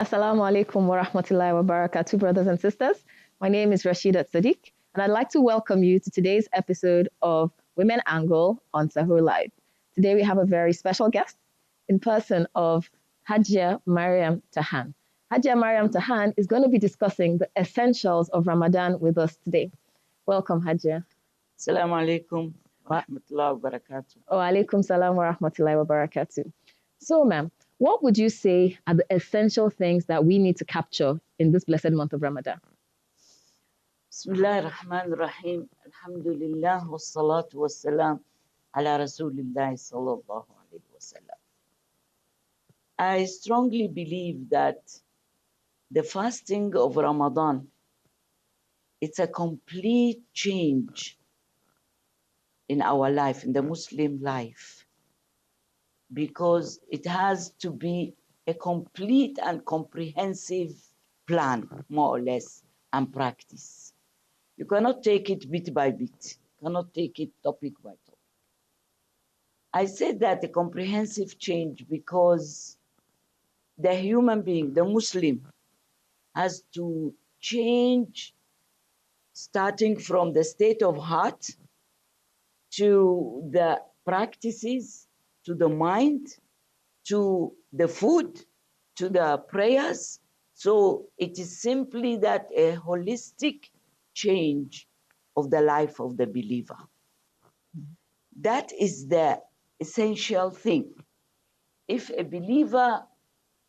Assalamu alaikum wa rahmatullahi wa barakatuh, brothers and sisters. My name is Rashida Sadiq, and I'd like to welcome you to today's episode of Women Angle on Sahur Live. Today we have a very special guest in person of Hajia Mariam Tahan. Hajia Mariam Tahan is going to be discussing the essentials of Ramadan with us today. Welcome, Hajia. Assalamu alaikum wa rahmatullahi wa barakatuh. Wa alaikum salam wa rahmatullahi wa barakatuh. So, ma'am, what would you say are the essential things that we need to capture in this blessed month of Ramadan? Bismillah ar-Rahman ar-Rahim. Alhamdulillah wa salatu wa salam ala Rasulillah sallallahu alayhi wa sallam. I strongly believe that the fasting of Ramadan, it's a complete change in our life, in the Muslim life, because it has to be a complete and comprehensive plan, more or less, and practice. You cannot take it bit by bit, cannot take it topic by topic. I said that a comprehensive change because the human being, the Muslim, has to change starting from the state of heart to the practices, to the mind, to the food, to the prayers. So it is simply that a holistic change of the life of the believer. That is the essential thing. If a believer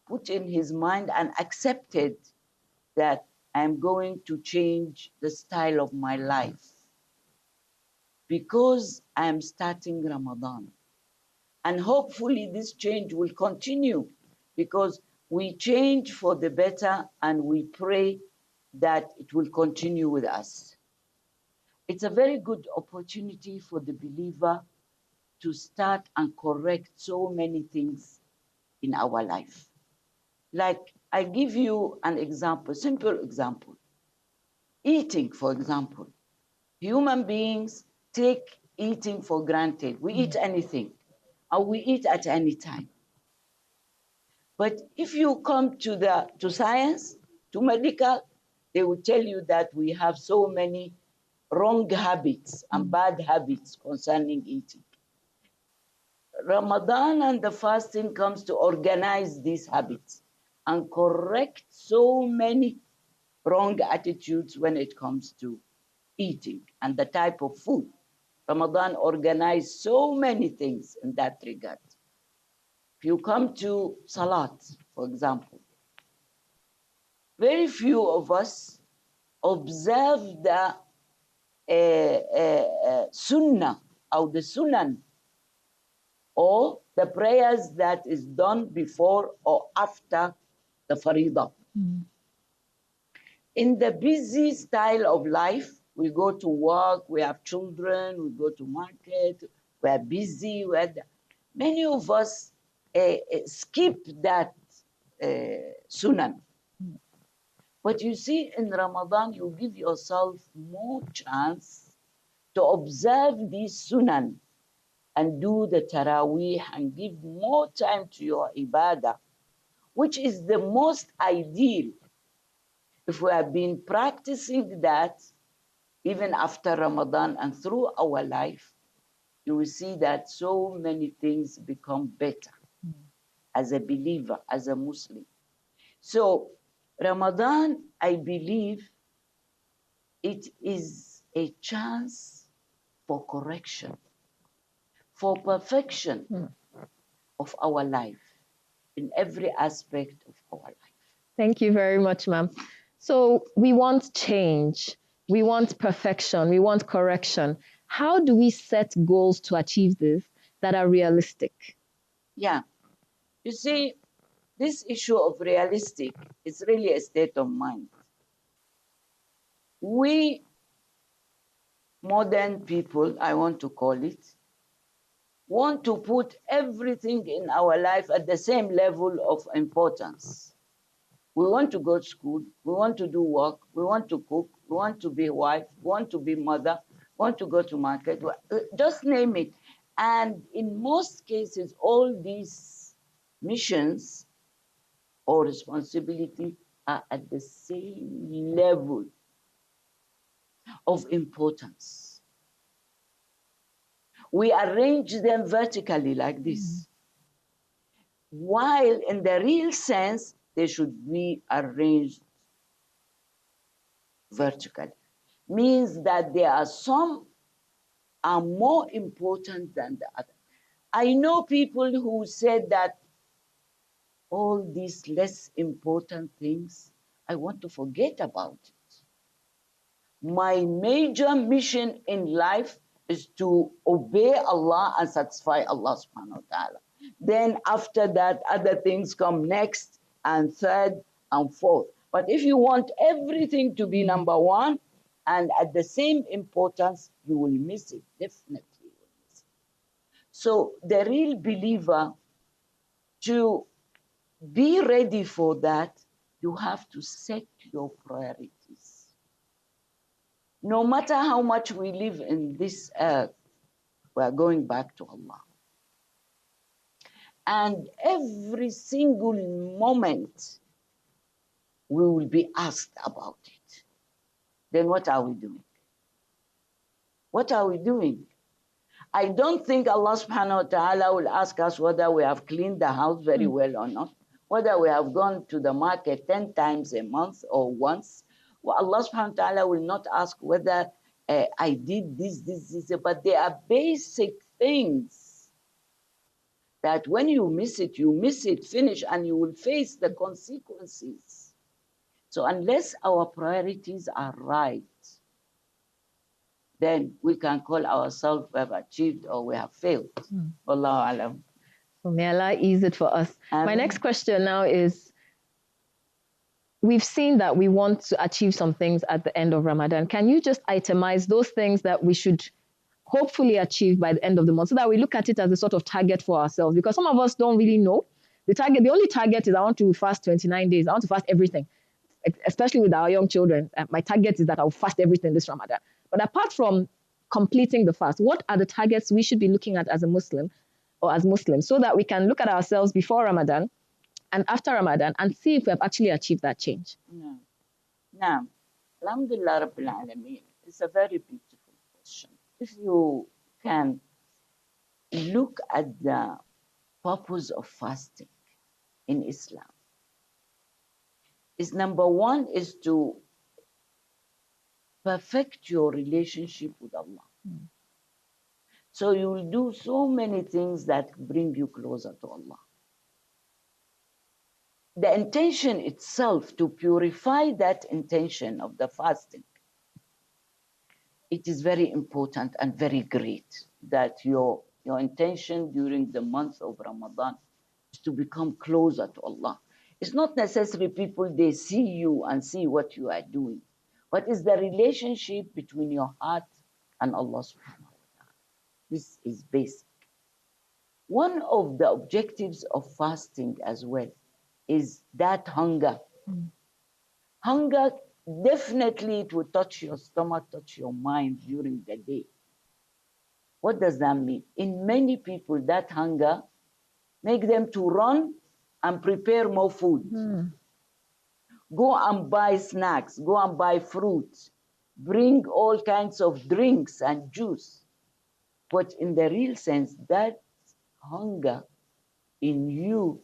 put in his mind and accepted that I'm going to change the style of my life because I'm starting Ramadan. And hopefully this change will continue because we change for the better and we pray that it will continue with us. It's a very good opportunity for the believer to start and correct so many things in our life. Like, I give you an example, simple example. Eating, for example. Human beings take eating for granted. We eat anything, or we eat at any time. But if you come to science, to medical, they will tell you that we have so many wrong habits and bad habits concerning eating. Ramadan and the fasting comes to organize these habits and correct so many wrong attitudes when it comes to eating and the type of food. Ramadan organized so many things in that regard. If you come to Salat, for example, very few of us observe the sunnah or the sunan or the prayers that is done before or after the faridah. In the busy style of life, we go to work, we have children, we go to market, we are busy. Many of us skip that sunan. But you see, in Ramadan, you give yourself more chance to observe these sunan and do the taraweeh and give more time to your ibadah, which is the most ideal. If we have been practicing that, even after Ramadan and through our life, you will see that so many things become better as a believer, as a Muslim. So Ramadan, I believe, it is a chance for correction, for perfection of our life, in every aspect of our life. Thank you very much, ma'am. So we want change, we want perfection, we want correction. How do we set goals to achieve this that are realistic? Yeah. You see, this issue of realistic is really a state of mind. We modern people, I want to call it, want to put everything in our life at the same level of importance. We want to go to school, we want to do work, we want to cook, we want to be wife, we want to be mother, we want to go to market, just name it. And in most cases, all these missions or responsibility are at the same level of importance. We arrange them vertically like this, while in the real sense, they should be arranged vertically. Means that there are some are more important than the other. I know people who said that all these less important things, I want to forget about it. My major mission in life is to obey Allah and satisfy Allah subhanahu wa ta'ala. Then after that, other things come next and third and fourth. But if you want everything to be number one and at the same importance, you will miss it, definitely you will miss it. So the real believer, to be ready for that, you have to set your priorities. No matter how much we live in this earth, we are going back to Allah. And every single moment, we will be asked about it. Then what are we doing? What are we doing? I don't think Allah subhanahu wa ta'ala will ask us whether we have cleaned the house very well or not, whether we have gone to the market 10 times a month or once. Well, Allah subhanahu wa ta'ala will not ask whether I did this, but they are basic things that when you miss it, finish, and you will face the consequences. So unless our priorities are right, then we can call ourselves we have achieved or we have failed. Wallahu alam. So may Allah ease it for us. My next question now is, we've seen that we want to achieve some things at the end of Ramadan. Can you just itemize those things that we should hopefully achieve by the end of the month so that we look at it as a sort of target for ourselves? Because some of us don't really know. The only target is I want to fast 29 days. I want to fast everything, especially with our young children. My target is that I'll fast everything this Ramadan. But apart from completing the fast, what are the targets we should be looking at as a Muslim or as Muslims so that we can look at ourselves before Ramadan and after Ramadan and see if we have actually achieved that change? Now, Alhamdulillah Rabbil Alameen, it's a very beautiful question. If you can look at the purpose of fasting in Islam, is number one is to perfect your relationship with Allah. So you will do so many things that bring you closer to Allah. The intention itself, to purify that intention of the fasting, it is very important and very great that your intention during the month of Ramadan is to become closer to Allah. It's not necessary people, they see you and see what you are doing. What is the relationship between your heart and Allah subhanahu wa ta'ala? This is basic. One of the objectives of fasting as well is that hunger. Hunger, definitely it will touch your stomach, touch your mind during the day. What does that mean? In many people, that hunger make them to run and prepare more food. Go and buy snacks, go and buy fruits, bring all kinds of drinks and juice. But in the real sense, that hunger in you,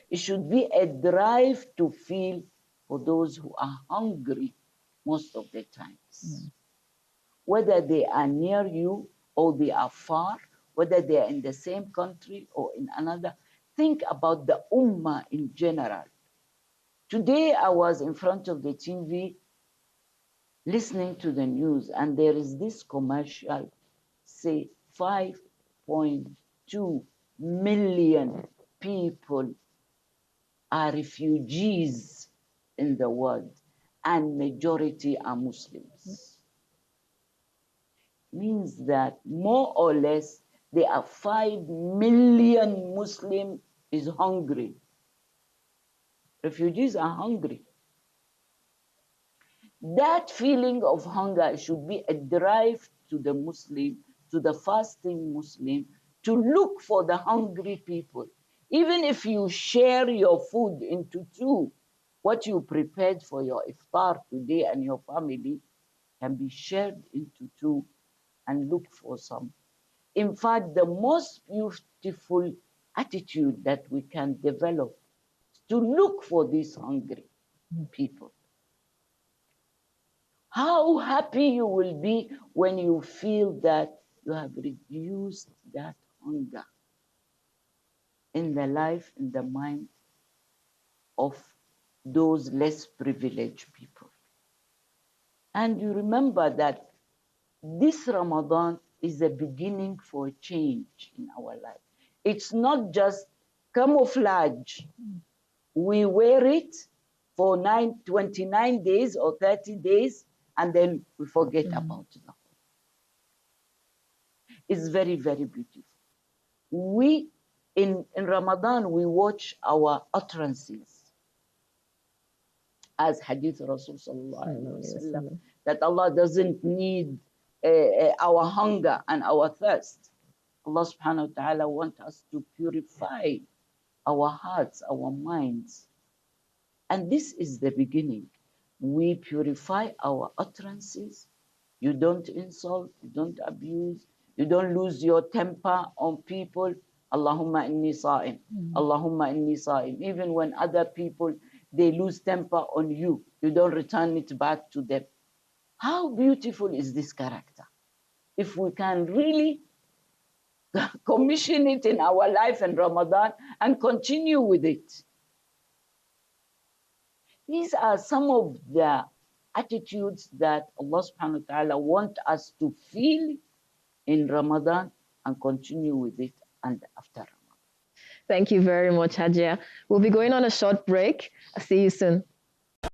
it should be a drive to feel for those who are hungry most of the times. Whether they are near you or they are far, whether they are in the same country or in another, think about the ummah in general. Today I was in front of the TV listening to the news, and there is this commercial, say 5.2 million people are refugees in the world, and majority are Muslims. Means that more or less there are 5 million Muslims is hungry. Refugees are hungry. That feeling of hunger should be a drive to the Muslim, to the fasting Muslim, to look for the hungry people. Even if you share your food into two, what you prepared for your iftar today and your family can be shared into two, and look for some. In fact, the most beautiful attitude that we can develop is to look for these hungry people. How happy you will be when you feel that you have reduced that hunger in the life, in the mind of those less privileged people. And you remember that this Ramadan is a beginning for a change in our life. It's not just camouflage. We wear it for 29 days or 30 days, and then we forget about it. It's very, very beautiful. We, in Ramadan, we watch our utterances, as Hadith Rasul sallallahu alaihi wasallam, that Allah doesn't need our hunger and our thirst. Allah subhanahu wa ta'ala wants us to purify our hearts, our minds. And this is the beginning. We purify our utterances. You don't insult, you don't abuse, you don't lose your temper on people. Allahumma inni sa'im. Allahumma inni sa'im. Even when other people, they lose temper on you, you don't return it back to them. How beautiful is this character? If we can really commission it in our life in Ramadan and continue with it. These are some of the attitudes that Allah subhanahu wa ta'ala wants us to feel in Ramadan and continue with it and after Ramadan. Thank you very much, Hajia. We'll be going on a short break. I'll see you soon.